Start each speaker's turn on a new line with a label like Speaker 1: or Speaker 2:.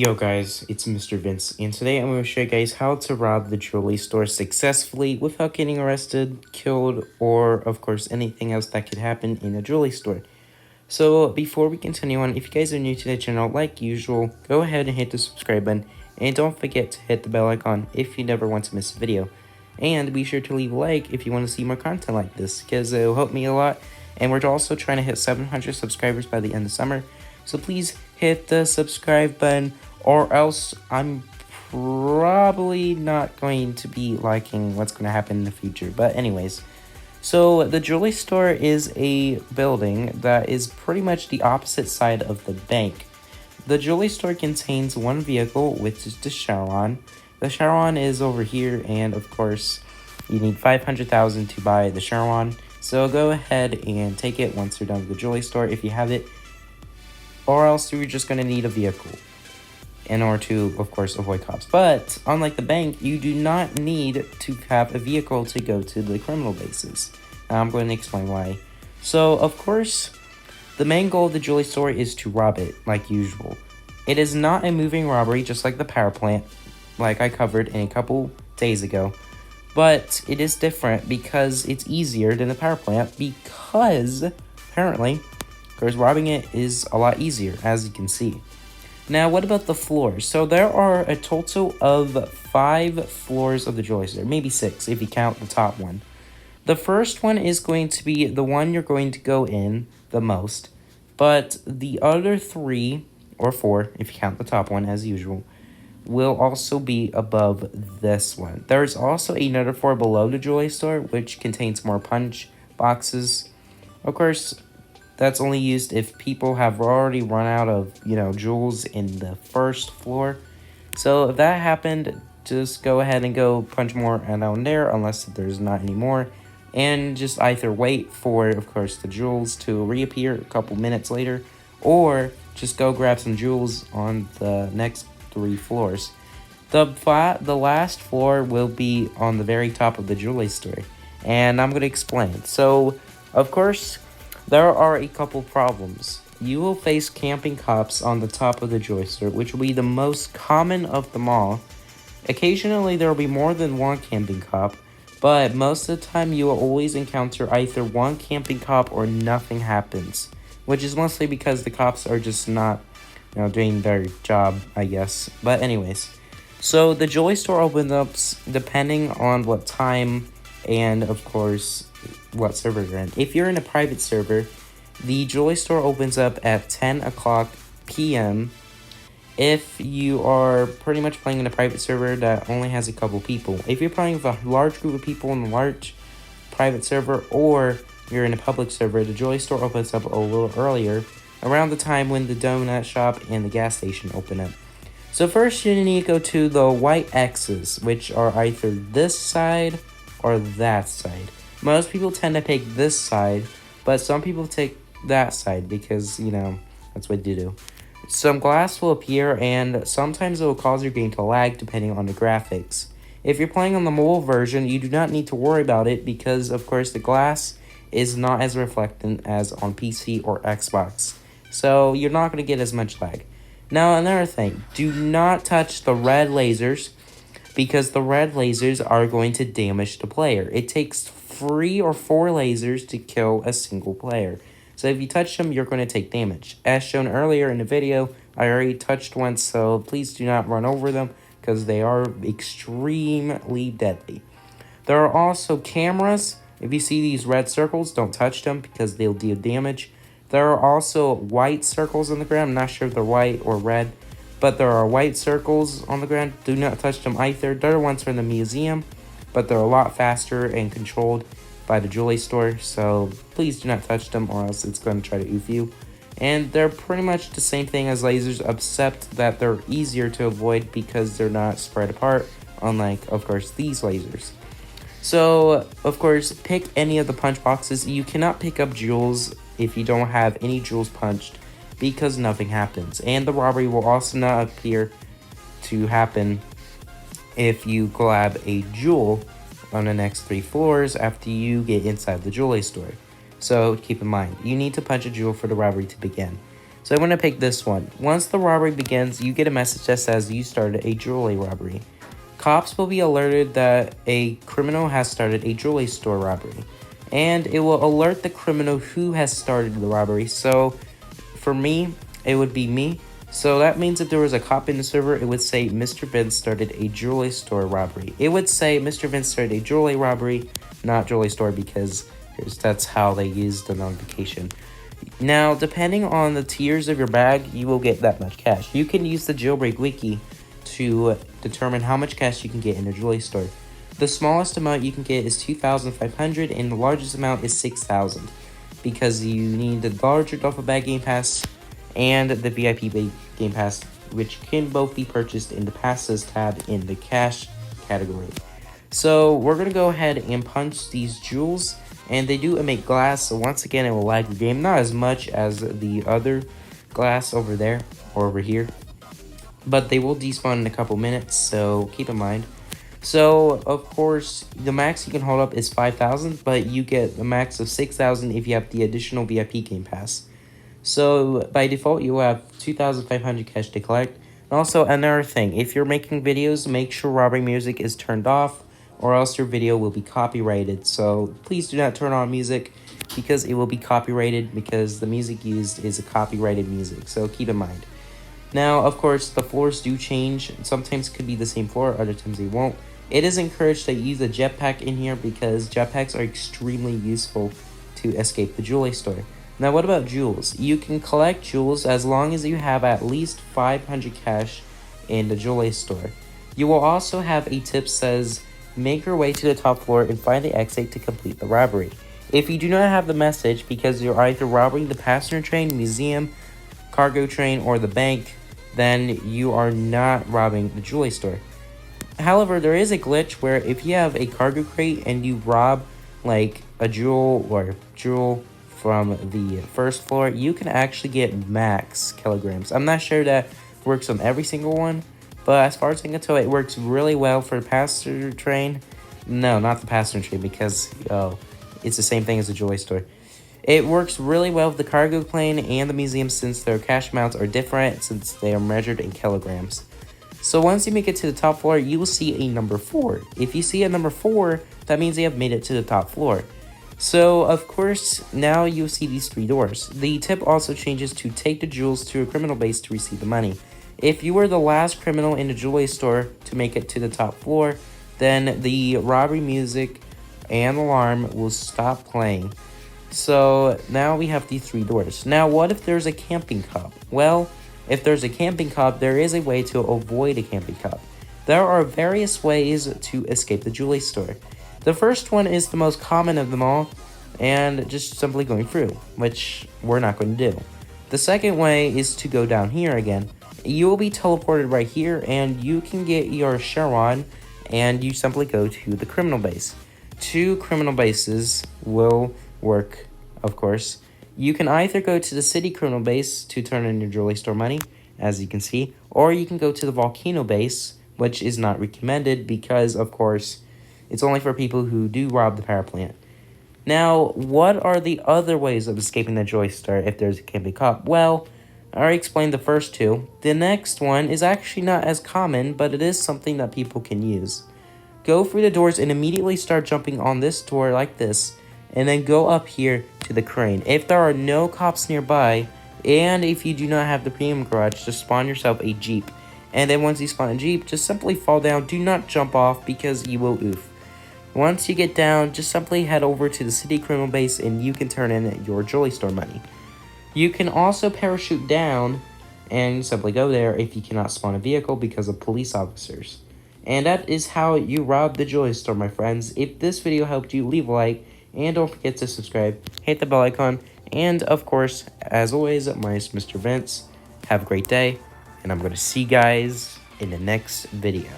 Speaker 1: Yo guys, it's Mr. Vince, and today I'm going to show you guys how to rob the jewelry store successfully without getting arrested, killed, or of course anything else that could happen in a jewelry store. So before we continue on, if you guys are new to the channel, like usual, go ahead and hit the subscribe button, and don't forget to hit the bell icon if you never want to miss a video. And be sure to leave a like if you want to see more content like this, because it will help me a lot, and we're also trying to hit 700 subscribers by the end of summer. So please hit the subscribe button, or else I'm probably not going to be liking what's going to happen in the future. But anyways, so the jewelry store is a building that is pretty much the opposite side of the bank. The jewelry store contains one vehicle, which is the Charon. The Charon is over here, and of course, you need 500,000 to buy the Charon. So go ahead and take it once you're done with the jewelry store if you have it, or else you're just going to need a vehicle in order to, of course, avoid cops. But unlike the bank, you do not need to have a vehicle to go to the criminal bases. Now, I'm going to explain why. So, of course, the main goal of the jewelry store is to rob it, like usual. It is not a moving robbery, just like the power plant, like I covered in a couple days ago. But it is different because it's easier than the power plant, because apparently, because robbing it is a lot easier, as you can see. Now, what about the floors? So there are a total of 5 floors of the jewelry store, maybe 6 if you count the top one. The first one is going to be the one you're going to go in the most, but the other 3 or 4, if you count the top one as usual, will also be above this one. There's also another floor below the jewelry store, which contains more punch boxes. Of course, that's only used if people have already run out of, jewels in the first floor. So if that happened, just go ahead and go punch more down there, unless there's not any more. And just either wait for, of course, the jewels to reappear a couple minutes later, or just go grab some jewels on the next 3 floors. The last floor will be on the very top of the jewelry store, and I'm going to explain. So, of course, there are a couple problems. You will face camping cops on the top of the jewelry store, which will be the most common of them all. Occasionally, there will be more than one camping cop, but most of the time you will always encounter either one camping cop or nothing happens, which is mostly because the cops are just not, doing their job, I guess. But anyways, so the jewelry store opens up depending on what time and, of course, what server you're in. If you're in a private server, the jewelry store opens up at 10 o'clock p.m. If you are pretty much playing in a private server that only has a couple people. If you're playing with a large group of people in a large private server, or you're in a public server, the jewelry store opens up a little earlier, around the time when the donut shop and the gas station open up. So first you need to go to the white X's, which are either this side or that side. Most people tend to pick this side, but some people take that side because, that's what they do. Some glass will appear, and sometimes it will cause your game to lag depending on the graphics. If you're playing on the mobile version, you do not need to worry about it because, of course, the glass is not as reflectant as on PC or Xbox. So you're not going to get as much lag. Now, another thing, do not touch the red lasers, because the red lasers are going to damage the player. It takes 3 or 4 lasers to kill a single player. So if you touch them, you're going to take damage. As shown earlier in the video, I already touched one, so please do not run over them, because they are extremely deadly. There are also cameras. If you see these red circles, don't touch them because they'll deal damage. There are also white circles on the ground. I'm not sure if they're white or red, but there are white circles on the ground. Do not touch them either. There are ones from the museum, but they're a lot faster and controlled by the jewelry store, so please do not touch them or else it's going to try to oof you. And they're pretty much the same thing as lasers, except that they're easier to avoid because they're not spread apart, unlike, of course, these lasers. So, of course, pick any of the punch boxes. You cannot pick up jewels if you don't have any jewels punched, because nothing happens. And the robbery will also not appear to happen if you grab a jewel on the next 3 floors after you get inside the jewelry store. So keep in mind, you need to punch a jewel for the robbery to begin. So I'm going to pick this one. Once the robbery begins, you get a message that says you started a jewelry robbery. Cops will be alerted that a criminal has started a jewelry store robbery, and it will alert the criminal who has started the robbery. So for me, it would be me. So that means if there was a cop in the server, it would say Mr. Vince started a jewelry store robbery. It would say Mr. Vince started a jewelry robbery, not jewelry store, because that's how they use the notification. Now, depending on the tiers of your bag, you will get that much cash. You can use the Jailbreak wiki to determine how much cash you can get in a jewelry store. The smallest amount you can get is 2,500 and the largest amount is 6,000 because you need the larger duffel bag game pass and the VIP game pass, which can both be purchased in the passes tab in the cash category. So we're going to go ahead and punch these jewels, and they do emit glass, so once again it will lag the game, not as much as the other glass over there or over here, but they will despawn in a couple minutes, so keep in mind. So of course the max you can hold up is 5,000, but you get a max of 6,000 if you have the additional VIP game pass. So by default you will have 2,500 cash to collect. And also another thing, if you're making videos, make sure robbery music is turned off, or else your video will be copyrighted. So please do not turn on music because it will be copyrighted, because the music used is a copyrighted music, so keep in mind. Now, of course, the floors do change. Sometimes it could be the same floor, other times they won't. It is encouraged that you use a jetpack in here because jetpacks are extremely useful to escape the jewelry store. Now, what about jewels? You can collect jewels as long as you have at least 500 cash in the jewelry store. You will also have a tip says, make your way to the top floor and find the exit to complete the robbery. If you do not have the message because you're either robbing the passenger train, museum, cargo train, or the bank, then you are not robbing the jewelry store. However, there is a glitch where if you have a cargo crate and you rob like a jewel or jewel from the first floor, you can actually get max kilograms. I'm not sure that works on every single one, but as far as I can tell, it works really well for the passenger train. No, not the passenger train, because it's the same thing as the jewelry store. It works really well with the cargo plane and the museum since their cash amounts are different since they are measured in kilograms. So once you make it to the top floor, you will see a number 4. If you see a number 4, that means you have made it to the top floor. So of course, now you'll see these 3 doors. The tip also changes to take the jewels to a criminal base to receive the money. If you were the last criminal in the jewelry store to make it to the top floor, then the robbery music and alarm will stop playing. So now we have these 3 doors. Now what if there's a camping cop? Well, if there's a camping cop, there is a way to avoid a camping cop. There are various ways to escape the jewelry store. The first one is the most common of them all, and just simply going through, which we're not going to do. The second way is to go down here again. You will be teleported right here, and you can get your Sharon, and you simply go to the criminal base. 2 criminal bases will work, of course. You can either go to the city criminal base to turn in your jewelry store money, as you can see, or you can go to the volcano base, which is not recommended because, of course, it's only for people who do rob the power plant. Now, what are the other ways of escaping the jewelry store if there's a camping cop? Well, I already explained the first 2. The next one is actually not as common, but it is something that people can use. Go through the doors and immediately start jumping on this door like this, and then go up here to the crane. If there are no cops nearby, and if you do not have the premium garage, just spawn yourself a jeep. And then once you spawn a jeep, just simply fall down. Do not jump off because you will oof. Once you get down, just simply head over to the city criminal base and you can turn in your jewelry store money. You can also parachute down and simply go there if you cannot spawn a vehicle because of police officers. And that is how you rob the jewelry store, my friends. If this video helped you, leave a like. And don't forget to subscribe, hit the bell icon, and of course, as always, my name is Mr. Vince. Have a great day, and I'm going to see you guys in the next video.